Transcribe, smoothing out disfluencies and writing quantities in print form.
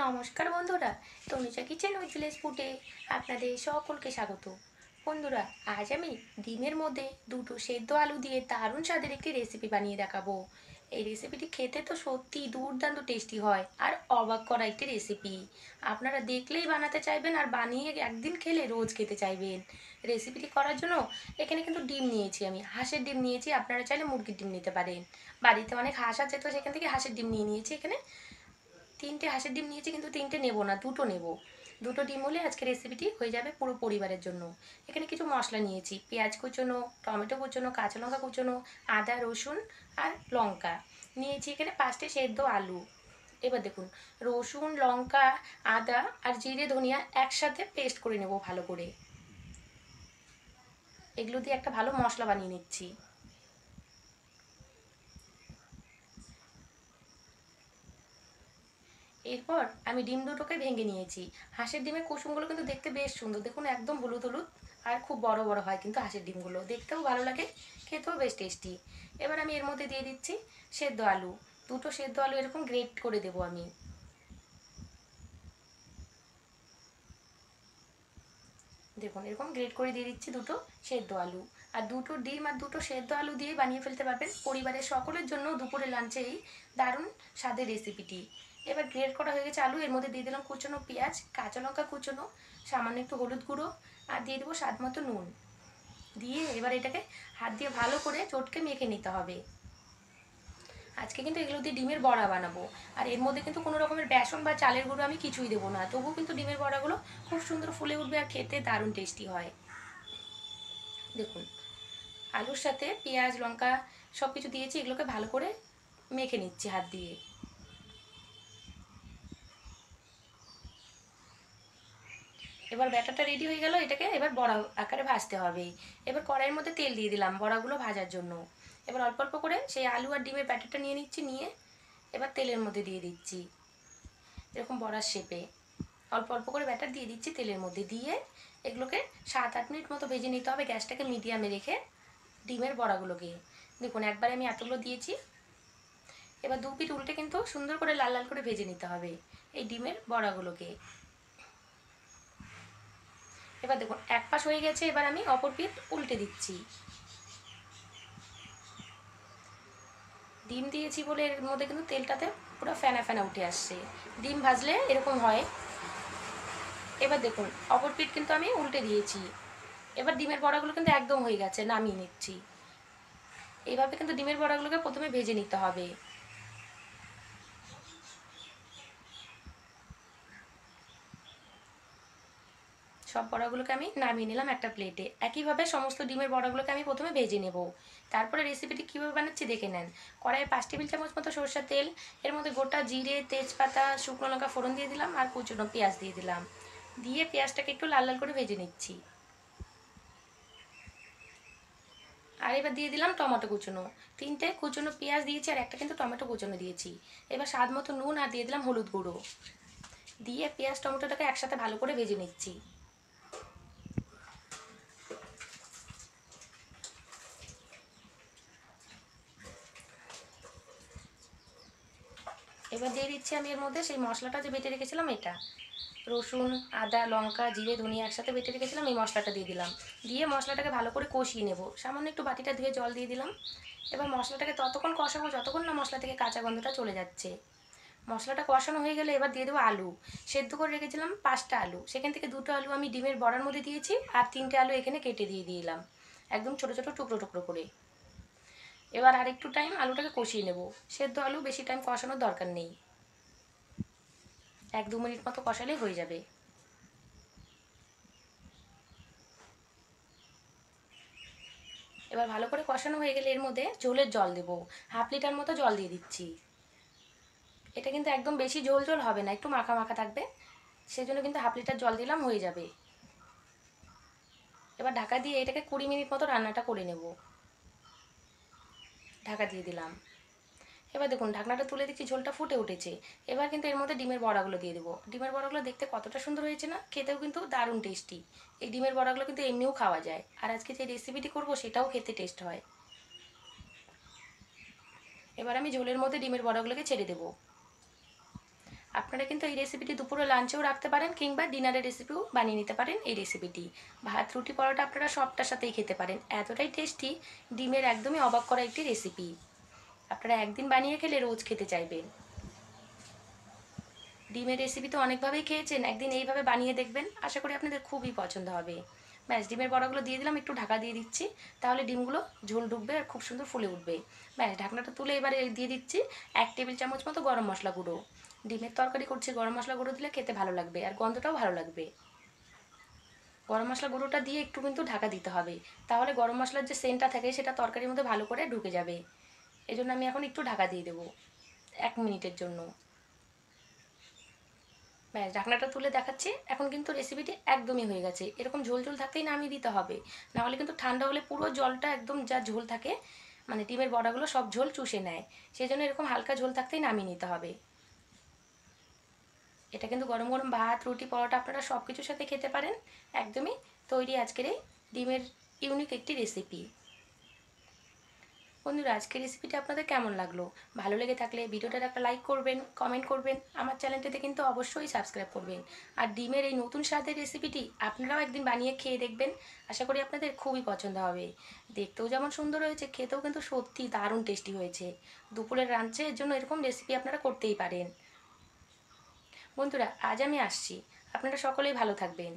নমস্কার বন্ধুরা, Tanuja kitchen with village ফুডে আপনাদের সকলকে স্বাগত। বন্ধুরা, আজ আমি ডিমের মধ্যে দুটো সেদ্ধ আলু দিয়ে দারুণ স্বাদের একটি রেসিপি বানিয়ে দেখাবো। এই রেসিপিটি খেতে তো সত্যি দুর্দান্ত টেস্টি হয় আর অবাক করা একটি রেসিপি। আপনারা দেখলেই বানাতে চাইবেন আর বানিয়ে একদিন খেলে রোজ খেতে চাইবেন। রেসিপিটি করার জন্য এখানে কিন্তু ডিম নিয়েছি, আমি হাঁসের ডিম নিয়েছি, আপনারা চাইলে মুরগির ডিম নিতে পারেন। বাড়িতে অনেক হাঁস আছে তো সেখান থেকে হাঁসের ডিম নিয়ে নিয়েছি। এখানে তিনটে হাঁসের ডিম নিয়েছি, কিন্তু তিনটে নেব না, দুটো নেব। দুটো ডিম হলে আজকে রেসিপিটি হয়ে যাবে পুরো পরিবারের জন্য। এখানে কিছু মশলা নিয়েছি, পেঁয়াজ কুচোনো, টমেটো কুচোনো, কাঁচা লঙ্কা কুচোনো, আদা রসুন আর লঙ্কা নিয়েছি। এখানে 5টে সেদ্ধ আলু। এবার দেখুন, রসুন লঙ্কা আদা আর জিরে ধনিয়া একসাথে পেস্ট করে নেব ভালো করে। এগুলো দিয়ে একটা ভালো মশলা বানিয়ে নিচ্ছি। এরপর আমি ডিম দুটোকে ভেঙে নিয়েছি। হাঁসের ডিমের কুসুমগুলো কিন্তু দেখতে বেশ সুন্দর, দেখুন একদম হলুদ হলুদ আর খুব বড় বড় হয় কিন্তু হাঁসের ডিমগুলো, দেখতেও ভালো লাগে, খেতেও বেশ টেস্টি। এবার আমি এর মধ্যে দিয়ে দিচ্ছি সেদ্ধ আলু। দুটো সেদ্ধ আলু এরকম গ্রেট করে দেবো আমি। দেখুন এরকম গ্রেট করে দিয়ে দিচ্ছি দুটো সেদ্ধ আলু। আর দুটো ডিম আর দুটো সেদ্ধ আলু দিয়ে বানিয়ে ফেলতে পারবেন পরিবারের সকলের জন্য দুপুরে লাঞ্চে এই দারুণ স্বাদের রেসিপিটি। এবার গ্রেট করা হয়ে গেছে আলু, এর মধ্যে দিয়ে দিলাম কুচনো পেঁয়াজ, কাঁচা লঙ্কা কুচনো, সামান্য একটু হলুদ গুঁড়ো আর দিয়ে দেবো স্বাদ মতো নুন। দিয়ে এবার এটাকে হাত দিয়ে ভালো করে চটকে মেখে নিতে হবে। আজকে কিন্তু এগুলো দিয়ে ডিমের বড়া বানাবো। আর এর মধ্যে কিন্তু কোনো রকমের বেসন বা চালের গুঁড়ো আমি কিছুই দেবো না, তবুও কিন্তু ডিমের বড়াগুলো খুব সুন্দর ফুলে উঠবে আর খেতে দারুণ টেস্টি হয়। দেখুন আলুর সাথে পেঁয়াজ লঙ্কা সব কিছু দিয়েছি, এগুলোকে ভালো করে মেখে নিচ্ছি হাত দিয়ে। এবার ব্যাটারটা রেডি হয়ে গেল, এটাকে এবার বড়া আকারে ভাজতে হবে। এবার কড়াইয়ের মধ্যে তেল দিয়ে দিলাম বড়াগুলো ভাজার জন্য। এবার অল্প অল্প করে সেই আলু আর ডিমের ব্যাটারটা নিয়ে নিচ্ছি, নিয়ে এবার তেলের মধ্যে দিয়ে দিচ্ছি এরকম বড়ার শেপে। অল্প অল্প করে ব্যাটার দিয়ে দিচ্ছি তেলের মধ্যে, দিয়ে এগুলোকে 7-8 মিনিট মতো ভেজে নিতে হবে গ্যাসটাকে মিডিয়ামে রেখে ডিমের বড়াগুলোকে। দেখুন একবারে আমি এতগুলো দিয়েছি। এবার দু পিঠ উল্টে কিন্তু সুন্দর করে লাল লাল করে ভেজে নিতে হবে এই ডিমের বড়াগুলোকে। এবার দেখুন এক পাশ হয়ে গেছে, এবার আমি অপর পিঠ উল্টে দিচ্ছি। ডিম দিয়েছি বলে এর মধ্যে কিন্তু তেলটাতে পুরো ফেনা ফেনা উঠে আসছে, ডিম ভাজলে এরকম হয়। এবার দেখুন অপর পিঠ কিন্তু আমি উল্টে দিয়েছি। এবার ডিমের বড়াগুলো কিন্তু একদম হয়ে গেছে, নামিয়ে নিচ্ছি। এইভাবে কিন্তু ডিমের বড়াগুলোকে প্রথমে ভেজে নিতে হবে। সব বড়াগুলোকে আমি নামিয়ে নিলাম একটা প্লেটে। একইভাবে সমস্ত ডিমের বড়াগুলোকে আমি প্রথমে ভেজে নেব। তারপরে রেসিপিটি কীভাবে বানাচ্ছি দেখে নেন। কড়াইয়ে 5 টেবিল চামচ মতো সরষের তেল, এর মধ্যে গোটা জিরে তেজপাতা শুকনো লঙ্কা ফোড়ন দিয়ে দিলাম আর কুচনো পেঁয়াজ দিয়ে দিলাম। দিয়ে পেঁয়াজটাকে একটু লাল লাল করে ভেজে নিচ্ছি। আর এবার দিয়ে দিলাম টমেটো কুচনো, 3টে কুচনো পেঁয়াজ দিয়েছি আর একটা কিন্তু টমেটো কুচনো দিয়েছি। এবার স্বাদ মতো নুন আর দিয়ে দিলাম হলুদ গুঁড়ো। দিয়ে পেঁয়াজ টমেটোটাকে একসাথে ভালো করে ভেজে নিচ্ছি। এবার দিয়ে দিচ্ছি আমি এর মধ্যে সেই মশলাটা যে বেটে রেখেছিলাম, এটা রসুন আদা লঙ্কা জিরে ধনিয়া একসাথে বেটে রেখেছিলাম, এই মশলাটা দিয়ে দিলাম। দিয়ে মশলাটাকে ভালো করে কষিয়ে নেব। সামান্য একটু বাটিটা ধুয়ে জল দিয়ে দিলাম। এবার মশলাটাকে ততক্ষণ কষাবো যতক্ষণ না মশলা থেকে কাঁচা গন্ধটা চলে যাচ্ছে। মশলাটা কষানো হয়ে গেলে এবার দিয়ে দেবো আলু। সেদ্ধ করে রেখেছিলাম 5টা আলু, সেখান থেকে 2টো আলু আমি ডিমের বড়ার মধ্যে দিয়েছি আর 3টে আলু এখানে কেটে দিয়ে দিলাম একদম ছোটো ছোটো টুকরো টুকরো করে। এবার আর একটু টাইম আলুটাকে কষিয়ে নেব। সেদ্ধ আলু বেশি টাইম কষানোর দরকার নেই, 1-2 মিনিট মতো কষালেই হয়ে যাবে। এবার ভালো করে কষানো হয়ে গেলে এর মধ্যে ঝোলের জল দেবো। 1/2 লিটার মতো জল দিয়ে দিচ্ছি। এটা কিন্তু একদম বেশি ঝোল ঝোল হবে না, একটু মাখা মাখা থাকবে, সেই জন্য কিন্তু 1/2 লিটার জল দিলাম, হয়ে যাবে। এবার ঢাকা দিয়ে এটাকে 20 মিনিট মতো রান্নাটা করে নেব। ঢাকা দিয়ে দিলাম। এবার দেখুন ঢাকনাটা তুলে দিচ্ছি, ঝোলটা ফুটে উঠেছে। এবার কিন্তু এর মধ্যে ডিমের বড়াগুলো দিয়ে দেবো। ডিমের বড়াগুলো দেখতে কতটা সুন্দর হয়েছে না, খেতেও কিন্তু দারুণ টেস্টি। এই ডিমের বড়াগুলো কিন্তু এমনিও খাওয়া যায়, আর আজকে যে রেসিপিটি করব সেটাও খেতে টেস্ট হয়। এবার আমি ঝোলের মধ্যে ডিমের বড়াগুলোকে ছেড়ে দেবো। আপনারা কিন্তু এই রেসিপিটি দুপুরে লাঞ্চেও রাখতে পারেন কিংবা ডিনারের রেসিপিও বানিয়ে নিতে পারেন এই রেসিপিটি। ভাত রুটি পরোটা আপনারা সবটার সাথেই খেতে পারেন, এতটাই টেস্টি, ডিমের একদমই অবাক করা একটি রেসিপি। আপনারা একদিন বানিয়ে খেলে রোজ খেতে চাইবেন। ডিমের রেসিপি তো অনেকভাবেই খেয়েছেন, একদিন এইভাবে বানিয়ে দেখবেন, আশা করি আপনাদের খুবই পছন্দ হবে। ব্যাস, ডিমের বড়াগুলো দিয়ে দিলাম, একটু ঢাকা দিয়ে দিচ্ছি, তাহলে ডিমগুলো ঝোল ঢুকবে আর খুব সুন্দর ফুলে উঠবে। ব্যাস, ঢাকনাটা তুলে এবারে দিয়ে দিচ্ছি 1 টেবিল চামচ মতো গরম মশলা গুঁড়ো। ডিমের তরকারি করছি, গরম মশলা গুঁড়ো দিলে খেতে ভালো লাগবে আর গন্ধটাও ভালো লাগবে। গরম মশলা গুঁড়োটা দিয়ে একটু কিন্তু ঢাকা দিতে হবে, তাহলে গরম মশলার যে সেন্টটা থাকে সেটা তরকারির মধ্যে ভালো করে ঢুকে যাবে। এজন্য আমি এখন একটু ঢাকা দিয়ে দেবো 1 মিনিটের জন্য। ব্যাস, ঢাকনাটা তুলে দেখাচ্ছি, এখন কিন্তু রেসিপিটি একদমই হয়ে গেছে। এরকম ঝোল ঝোল থাকতেই নামিয়ে দিতে হবে, নাহলে কিন্তু ঠান্ডা হলে পুরো জলটা একদম যা ঝোল থাকে, মানে ডিমের বড়াগুলো সব ঝোল চুষে নেয়। সেই জন্য এরকম হালকা ঝোল থাকতেই নামিয়ে নিতে হবে। এটা কিন্তু গরম গরম ভাত রুটি পরোটা আপনারা সব কিছুর সাথে খেতে পারেন। একদমই তৈরি আজকের এই ডিমের ইউনিক একটি রেসিপি। বন্ধুরা, আজকের রেসিপিটা আপনাদের কেমন লাগলো? ভালো লেগে থাকলে ভিডিওটার একটা লাইক করবেন, কমেন্ট করবেন, আমার চ্যানেলটাতে কিন্তু অবশ্যই সাবস্ক্রাইব করবেন। আর ডিমের এই নতুন স্বাদের রেসিপিটি আপনারাও একদিন বানিয়ে খেয়ে দেখবেন, আশা করি আপনাদের খুবই পছন্দ হবে। দেখতেও যেমন সুন্দর হয়েছে, খেতেও কিন্তু সত্যি দারুণ টেস্টি হয়েছে। দুপুরের লাঞ্চের জন্য এরকম রেসিপি আপনারা করতেই পারেন। বন্ধুরা, আজ আমি আসছি, আপনারা সকলেই ভালো থাকবেন।